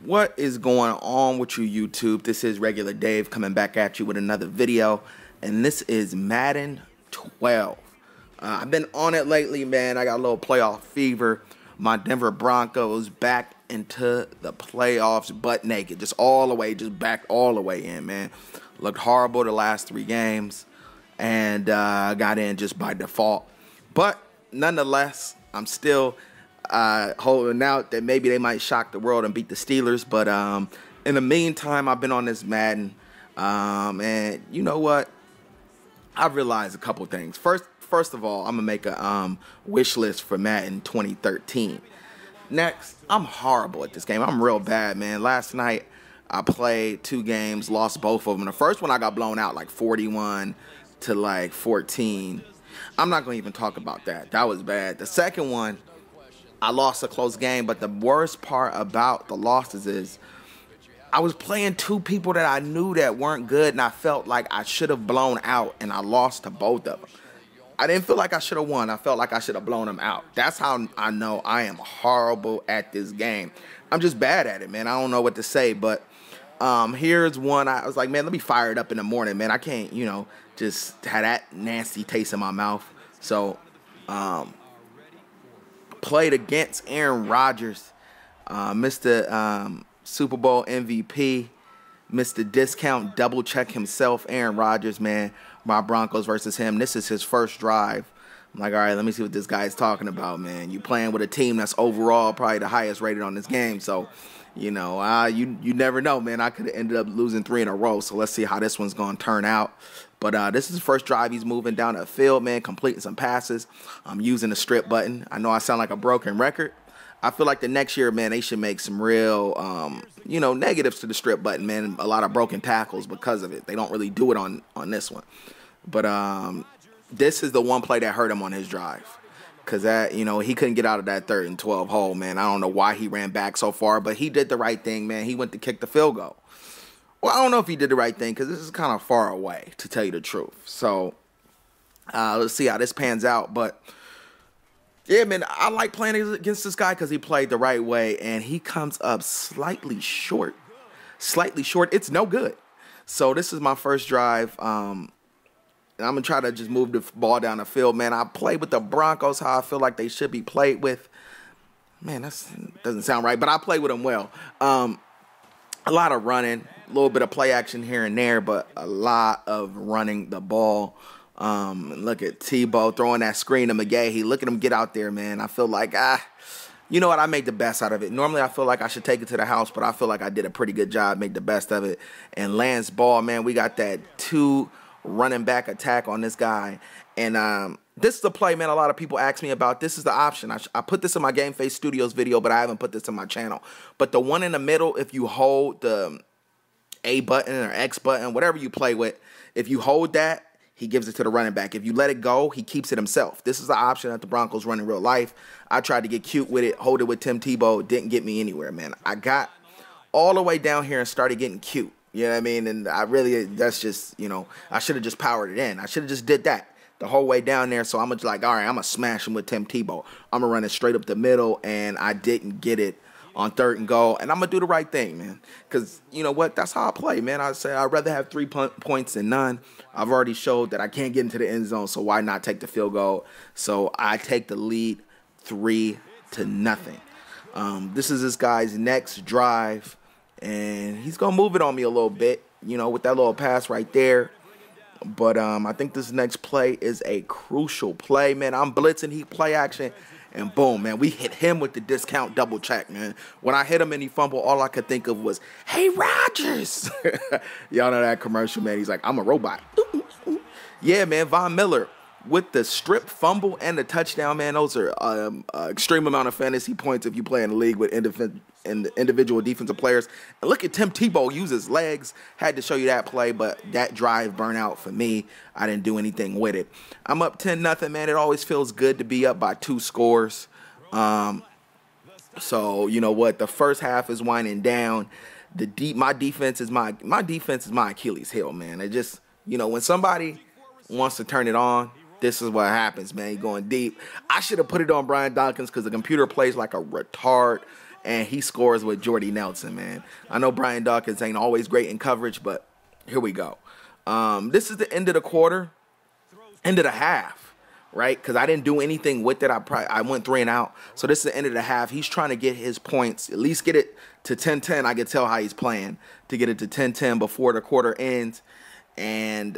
What is going on with you, YouTube? This is Regular Dave coming back at you with another video, and this is Madden 12. I've been on it lately, man. I got a little playoff fever. My Denver Broncos back into the playoffs butt naked, just all the way, just backed all the way in, man. Looked horrible the last 3 games, and got in just by default. But nonetheless, I'm still holding out that maybe they might shock the world and beat the Steelers. But in the meantime, I've been on this Madden, and you know what? I've realized a couple things. First of all, I'm gonna make a wish list for Madden 2013. Next, I'm horrible at this game. I'm real bad, man. Last night I played 2 games, lost both of them. The first one I got blown out like 41 to like 14. I'm not gonna even talk about that. That was bad. The second one, I lost a close game, but the worst part about the losses is I was playing 2 people that I knew that weren't good, and I felt like I should have blown out, and I lost to both of them. I didn't feel like I should have won. I felt like I should have blown them out. That's how I know I am horrible at this game. I'm just bad at it, man. I don't know what to say, but here's one. I was like, man, let me fire it up in the morning, man. I can't, just have that nasty taste in my mouth. So, played against Aaron Rodgers, Mr. Super Bowl MVP, Mr. Discount double check himself, Aaron Rodgers, man. My Broncos versus him. This is his first drive. I'm like, all right, let me see what this guy's talking about, man. You playing with a team that's overall probably the highest rated on this game, so you never know, man. I could have ended up losing 3 in a row, so let's see how this one's going to turn out. But this is the first drive. He's moving down the field, man, completing some passes. I'm using the strip button. I know I sound like a broken record. I feel like the next year, man, they should make some real, negatives to the strip button, man. A lot of broken tackles because of it. They don't really do it on this one. But this is the one play that hurt him on his drive. Because, he couldn't get out of that 3rd and 12 hole, man. I don't know why he ran back so far, but he did the right thing, man. He went to kick the field goal. Well, I don't know if he did the right thing because this is kind of far away, to tell you the truth. So, let's see how this pans out. But, yeah, man, I like playing against this guy because he played the right way, and he comes up slightly short. Slightly short. It's no good. So, this is my first drive. And I'm going to try to just move the ball down the field, man. I played with the Broncos how I feel like they should be played with. Man, that doesn't sound right, but I played with them well. A lot of running, a little bit of play action here and there, but a lot of running the ball. Look at Tebow throwing that screen to McGahee. Look at him get out there, man. I feel like, you know what? I made the best out of it. Normally, I feel like I should take it to the house, but I feel like I did a pretty good job, make the best of it. And Lance Ball, man, we got that 2 running back attack on this guy. And this is the play, man, a lot of people ask me about. This is the option. I put this in my Game Face Studios video, but I haven't put this in my channel. But the one in the middle, if you hold the A button or X button, whatever you play with, if you hold that, he gives it to the running back. If you let it go, he keeps it himself. This is the option that the Broncos run in real life. I tried to get cute with it, hold it with TimTebow. Didn't get me anywhere, man. I got all the way down here and started getting cute. You know what I mean? And that's just, I should have just powered it in. I should have just did that the whole way down there. So I'm like, all right, I'm going to smash him with TimTebow. I'm going to run it straight up the middle, and I didn't get it on 3rd and goal. And I'm going to do the right thing, man. Because, you know what? That's how I play, man. I say I'd rather have 3 points than none. I've already showed that I can't get into the end zone, so why not take the field goal? So I take the lead 3-0. This is this guy's next drive. And he's going to move it on me a little bit, with that little pass right there. But I think this next play is a crucial play, man. I'm blitzing, he play action, and boom, man. We hit him with the discount double check, man. When I hit him and he fumbled, all I could think of was, hey, Rodgers. Y'all know that commercial, man. He's like, I'm a robot. Yeah, man, Von Miller with the strip fumble and the touchdown, man. Those are extreme amount of fantasy points if you play in the league with individual defensive players. And look at TimTebow use his legs. Had to show you that play, but that drive burnt out for me. I didn't do anything with it. I'm up 10-0, man. It always feels good to be up by 2 scores. So you know what? The first half is winding down. My defense is my Achilles heel, man. It just, when somebody wants to turn it on, this is what happens, man. You're going deep. I should have put it on Brian Dawkins because the computer plays like a retard. and he scores with Jordy Nelson, man. I know Brian Dawkins ain't always great in coverage, but here we go. This is the end of the quarter, end of the half, right? Because I didn't do anything with it. I went 3 and out. So this is the end of the half. He's trying to get his points, at least get it to 10-10. I can tell how he's playing to get it to 10-10 before the quarter ends. And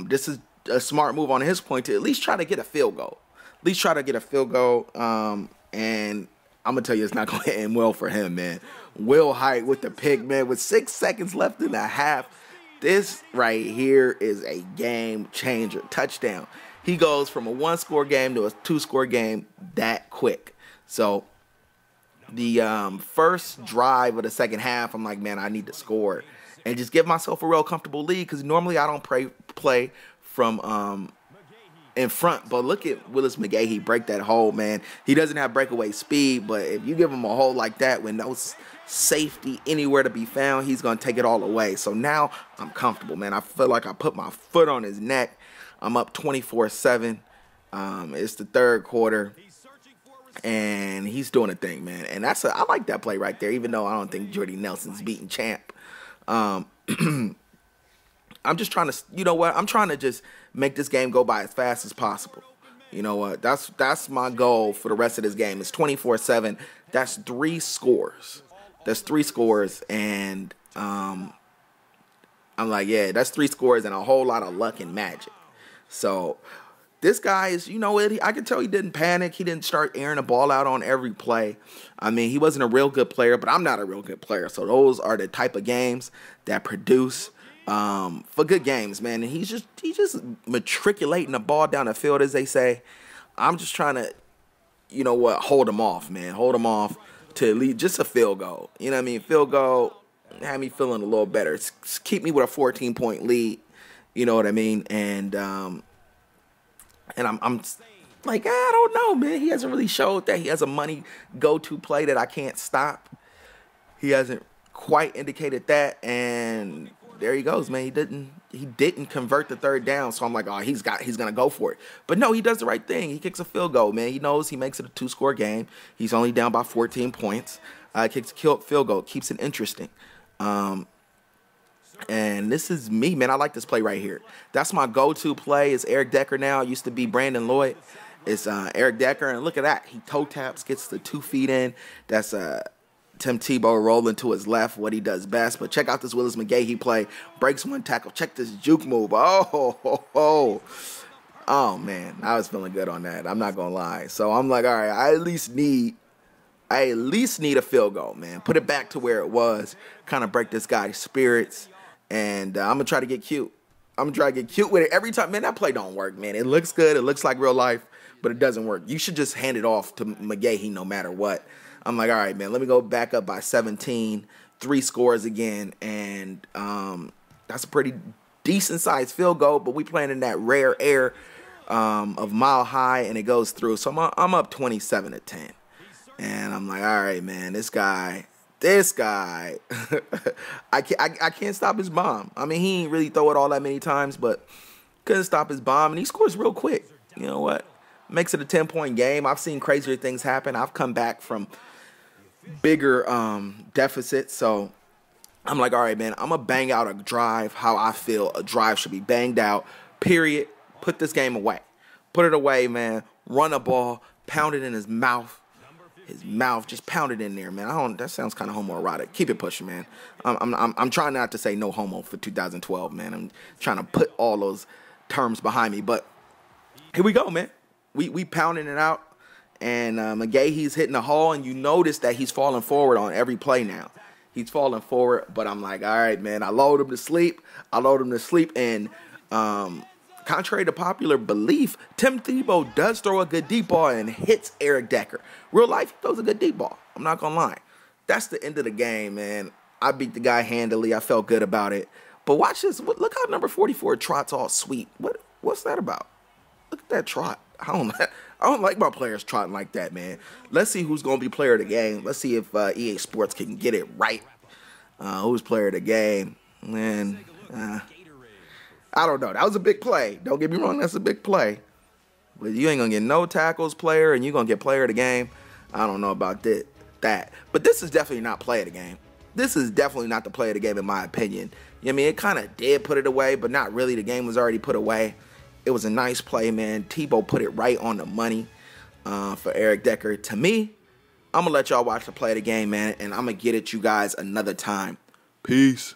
this is a smart move on his point to at least try to get a field goal. At least try to get a field goal. And I'm going to tell you, it's not going to end well for him, man. Will Height with the pick, man. With 6 seconds left in the half, this right here is a game changer. Touchdown. He goes from a 1-score game to a 2-score game that quick. So the first drive of the second half, I'm like, man, I need to score and just give myself a real comfortable lead, because normally I don't play from in front. But look at Willis McGahee break that hole, man. He doesn't have breakaway speed, but if you give him a hole like that with no safety anywhere to be found, he's going to take it all away. So now I'm comfortable, man. I feel like I put my foot on his neck. I'm up 24-7. It's the third quarter, and he's doing a thing, man. And I like that play right there, even though I don't think Jordy Nelson's beating champ. I'm just trying to, you know what? I'm trying to just make this game go by as fast as possible. You know what? That's my goal for the rest of this game. It's 24-7. That's 3 scores. That's 3 scores, and I'm like, yeah, that's 3 scores and a whole lot of luck and magic. So this guy is, you know what? I can tell he didn't panic. He didn't start airing the ball out on every play. I mean, he wasn't a real good player, but I'm not a real good player. So those are the type of games that produce for good games, man. And he's just matriculating the ball down the field, as they say. I'm just trying to, you know what, hold him off, man. Hold him off to lead just a field goal. You know what I mean? Field goal had me feeling a little better. Keep me with a 14-point lead. You know what I mean? And I'm like, I don't know, man. He hasn't really showed that he has a money go-to play that I can't stop. He hasn't quite indicated that, and there he goes, man. He didn't convert the third down, so I'm like, oh, he's gonna go for it. But no, he does the right thing. He kicks a field goal, man. He knows he makes it a 2-score game. He's only down by 14 points. Kicks a field goal, keeps it interesting. And this is me, man. I like this play right here. That's my go-to play. It's Eric Decker now. It used to be Brandon Lloyd. It's Eric Decker, and look at that. He toe taps, gets the 2 feet in. That's TimTebow rolling to his left, what he does best. But check out this Willis McGahee play. Breaks 1 tackle. Check this juke move. Oh, man. I was feeling good on that. I'm not going to lie. So I'm like, all right, I at least need a field goal, man. Put it back to where it was. Kind of break this guy's spirits. And I'm going to try to get cute. I'm going to try to get cute with it every time. Man, that play don't work, man. It looks good. It looks like real life, but it doesn't work. You should just hand it off to McGahee no matter what. I'm like, all right, man, let me go back up by 17, 3 scores again. And that's a pretty decent-sized field goal, but we playing in that rare air of Mile High, and it goes through. So I'm up 27-10. And I'm like, all right, man, this guy, I can't stop his bomb. I mean, he ain't really throw it all that many times, but couldn't stop his bomb, and he scores real quick. You know what? Makes it a 10-point game. I've seen crazier things happen. I've come back from bigger deficits, so I'm like, all right, man, I'm going to bang out a drive how I feel a drive should be banged out, period. Put this game away. Put it away, man. Run a ball, pound it in his mouth. Just pound it in there, man. That sounds kind of homoerotic. Keep it pushing, man. I'm trying not to say no homo for 2012, man. I'm trying to put all those terms behind me, but here we go, man. We pounding it out, and McGahee's hitting the hole, and you notice that he's falling forward on every play now. He's falling forward, but I'm like, all right, man. I load him to sleep, and contrary to popular belief, TimTebow does throw a good deep ball and hits Eric Decker. Real life, he throws a good deep ball. I'm not going to lie. That's the end of the game, man. I beat the guy handily. I felt good about it. But watch this. Look how number 44 trots all sweet. What's that about? Look at that trot. I don't like my players trotting like that, man. Let's see who's going to be player of the game. Let's see if EA Sports can get it right. Who's player of the game? Man, I don't know. That was a big play. Don't get me wrong. That's a big play. But you ain't going to get no tackles player, and you're going to get player of the game. I don't know about that. that. But this is definitely not play of the game. This is definitely not the play of the game in my opinion. You know what I mean? It kind of did put it away, but not really. The game was already put away. It was a nice play, man. Tebow put it right on the money for Eric Decker. To me, I'm going to let y'all watch the play of the game, man, and I'm going to get at you guys another time. Peace.